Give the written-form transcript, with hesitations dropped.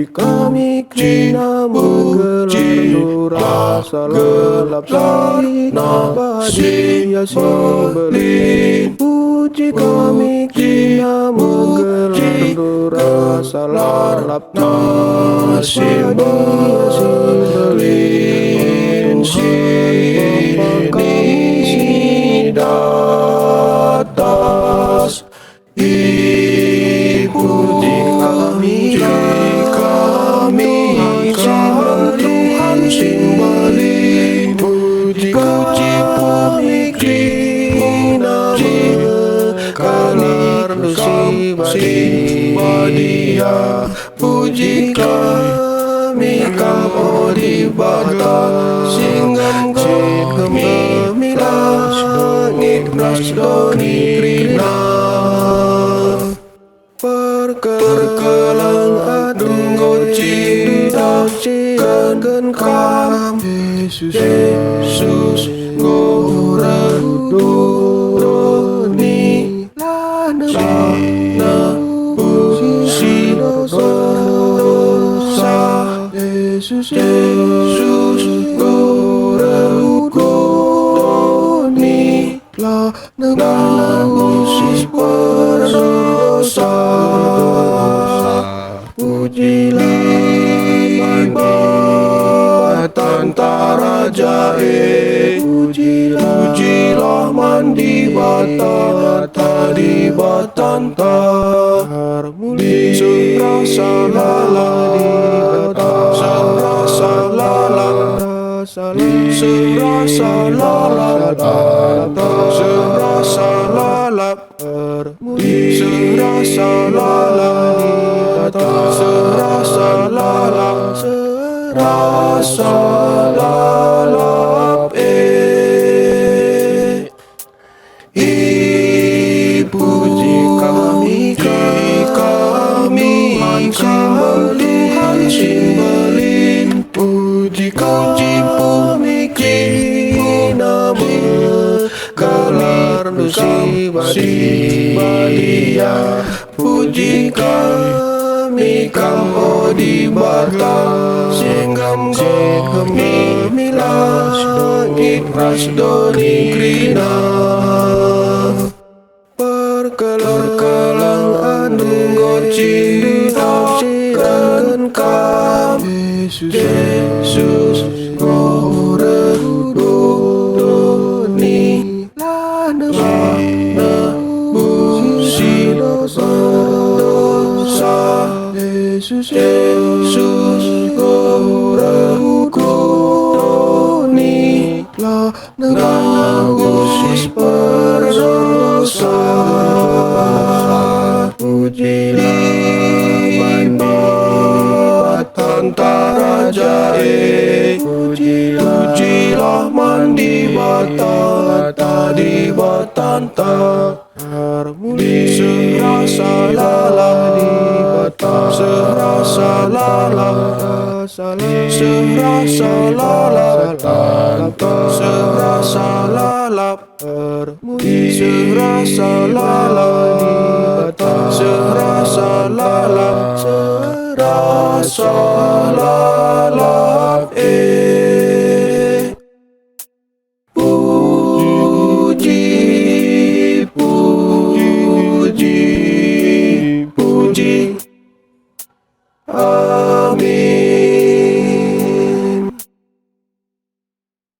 puji kami Krishna menggelar rasa lalap bahagia Simbelin. Puji kami Krishna menggelar rasa lalap bahagia Simbelin. Sini datas puji kami Tuhan Simbelin. Puji kami Krishna menggelar Simbadiya. Puji kami Kamo di bata singgam gemilang langit Rasdoni Krishna. Perkelang adung cidakan kam Yesus Gorandoni Lana pusi dosa Yesus Gorandoni Lana pusi dosa. Pujilah tantara jae, pujilah mandi bata tadi batantar muli serasa lala serasa lala serasa lala serasa lala serasa lala serasa lalap serasa lalap puji kami Tuhan Simbelin. Puji kami Krishna menggelar Simbadiya. Puji kami Kamo di bata singgam gemilang langit Rasdoni Krishna. Perkelang adung cidakan kam Yesus Gorandoni Lana pusi dosa Yesus Gorandoni Lana pusi berdosa. Pujilah tantara jae, pujilah mandi bata tadi batanta muli serasa lala serasa lala serasa lala serasa lala muli serasa lala serasa lala serasa lala.